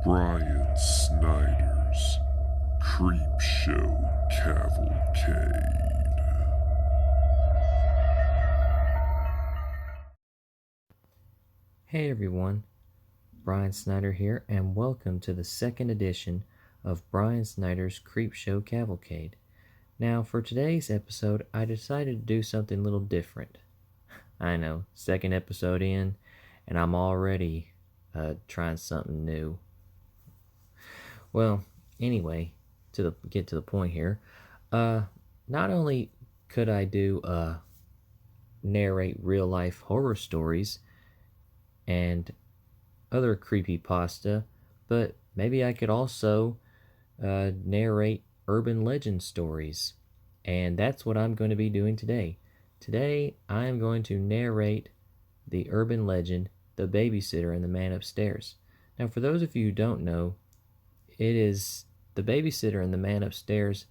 Brian Snyder's Creepshow Cavalcade. Hey everyone, Brian Snyder here, and welcome to the second edition of Brian Snyder's Creepshow Cavalcade. Now, for today's episode, I decided to do something a little different. I know, second episode in, and I'm already trying something new. Well, anyway, get to the point here. Not only could I narrate real life horror stories and other creepypasta, but maybe I could also narrate urban legend stories. And that's what I'm going to be doing today. Today, I am going to narrate the urban legend, The Babysitter and the Man Upstairs. Now, for those of you who don't know, it is The Babysitter and the Man Upstairs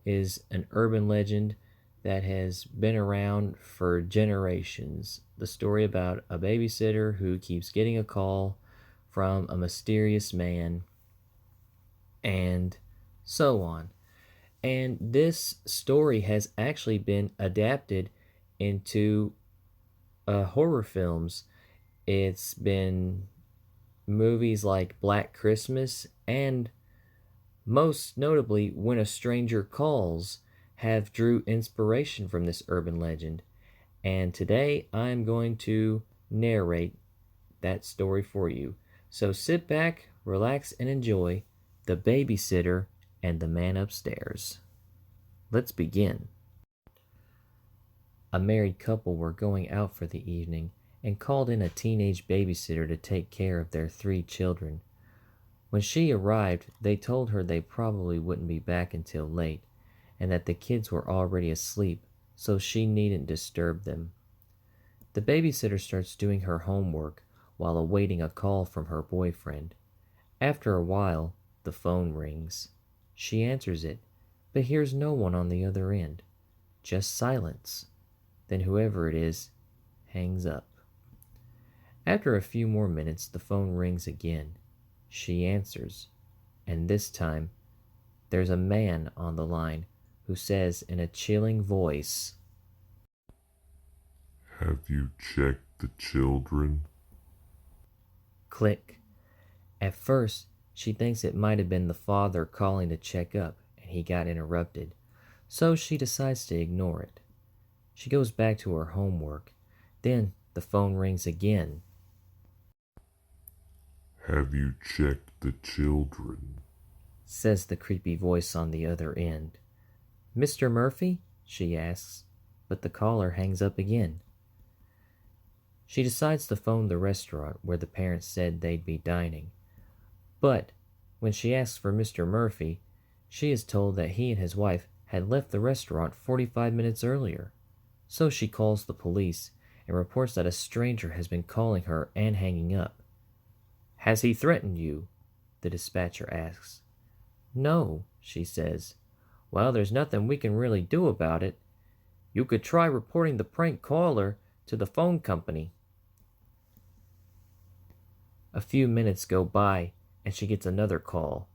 is an urban legend that has been around for generations. The story about a babysitter who keeps getting a call from a mysterious man, and so on. And this story has actually been adapted into horror films. It's been movies like Black Christmas and most notably When a Stranger Calls have drew inspiration from this urban legend. And today I'm going to narrate that story for you. So sit back, relax, and enjoy The Babysitter and the Man Upstairs. Let's begin. A married couple were going out for the evening and called in a teenage babysitter to take care of their 3 children. When she arrived, they told her they probably wouldn't be back until late, and that the kids were already asleep, so she needn't disturb them. The babysitter starts doing her homework while awaiting a call from her boyfriend. After a while, the phone rings. She answers it, but hears no one on the other end, just silence. Then whoever it is hangs up. After a few more minutes, the phone rings again. She answers, and this time there's a man on the line who says in a chilling voice, Have you checked the children? Click. At first, she thinks it might have been the father calling to check up, and he got interrupted, so she decides to ignore it. She goes back to her homework. Then the phone rings again. Have you checked the children? Says the creepy voice on the other end. Mr. Murphy? She asks, but the caller hangs up again. She decides to phone the restaurant where the parents said they'd be dining. But when she asks for Mr. Murphy, she is told that he and his wife had left the restaurant 45 minutes earlier. So she calls the police and reports that a stranger has been calling her and hanging up. Has he threatened you? The dispatcher asks. No, she says. Well, there's nothing we can really do about it. You could try reporting the prank caller to the phone company. A few minutes go by and she gets another call.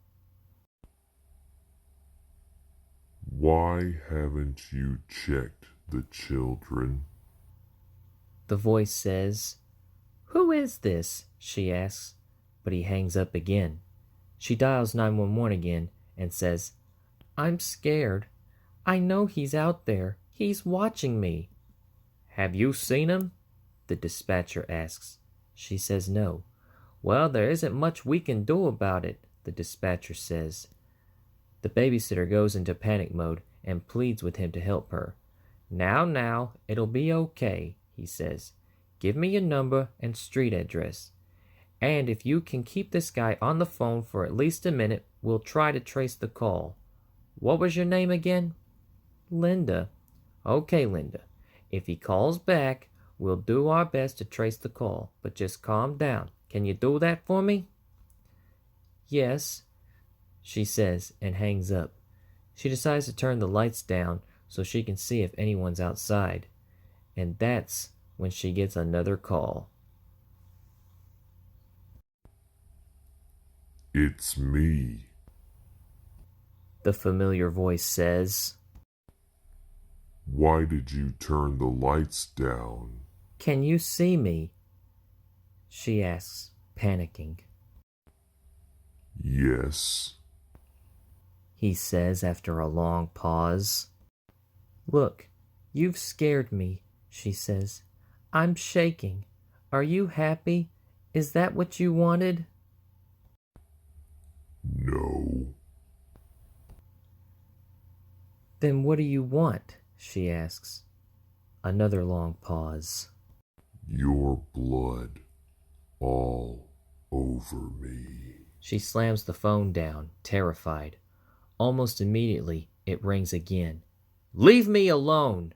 Why haven't you checked the children? The voice says, Who is this? She asks, but he hangs up again. She dials 911 again and says, I'm scared. I know he's out there. He's watching me. Have you seen him? The dispatcher asks. She says no. Well, there isn't much we can do about it, the dispatcher says. The babysitter goes into panic mode and pleads with him to help her. Now, it'll be okay, he says. Give me your number and street address. And if you can keep this guy on the phone for at least a minute, we'll try to trace the call. What was your name again? Linda. Okay, Linda. If he calls back, we'll do our best to trace the call, but just calm down. Can you do that for me? Yes, she says and hangs up. She decides to turn the lights down so she can see if anyone's outside. And that's when she gets another call. It's me. The familiar voice says. Why did you turn the lights down? Can you see me? She asks, panicking. Yes. He says after a long pause. Look, you've scared me, she says. I'm shaking. Are you happy? Is that what you wanted? No. Then what do you want? She asks. Another long pause. Your blood all over me. She slams the phone down, terrified. Almost immediately, it rings again. Leave me alone!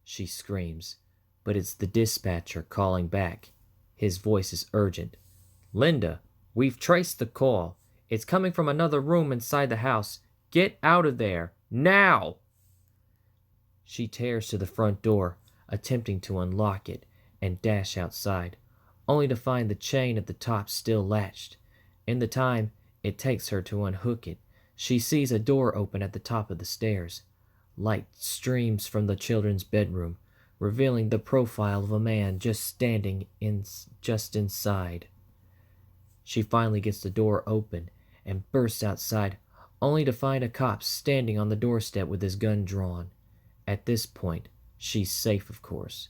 She screams, but it's the dispatcher calling back. His voice is urgent. Linda, we've traced the call. It's coming from another room inside the house. Get out of there, now! She tears to the front door, attempting to unlock it and dash outside, only to find the chain at the top still latched. In the time it takes her to unhook it, she sees a door open at the top of the stairs. Light streams from the children's bedroom, revealing the profile of a man just standing just inside. She finally gets the door open and bursts outside, only to find a cop standing on the doorstep with his gun drawn. At this point, she's safe, of course.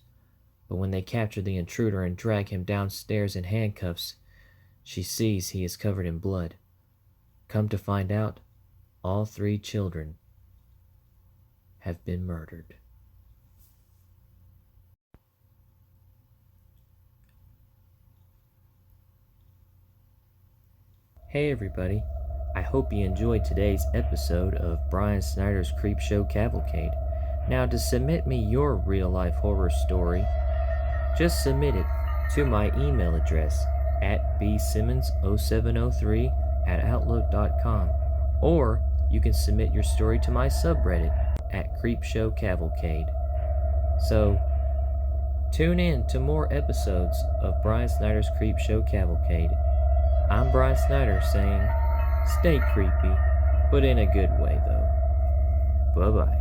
But when they capture the intruder and drag him downstairs in handcuffs, she sees he is covered in blood. Come to find out, all 3 children have been murdered. Hey everybody, I hope you enjoyed today's episode of Brian Snyder's Creepshow Cavalcade. Now to submit me your real-life horror story, just submit it to my email address at bsimmons0703@outlook.com, or you can submit your story to my subreddit at Creepshow Cavalcade. So, tune in to more episodes of Brian Snyder's Creepshow Cavalcade. I'm Brian Snyder saying, stay creepy, but in a good way though. Bye-bye.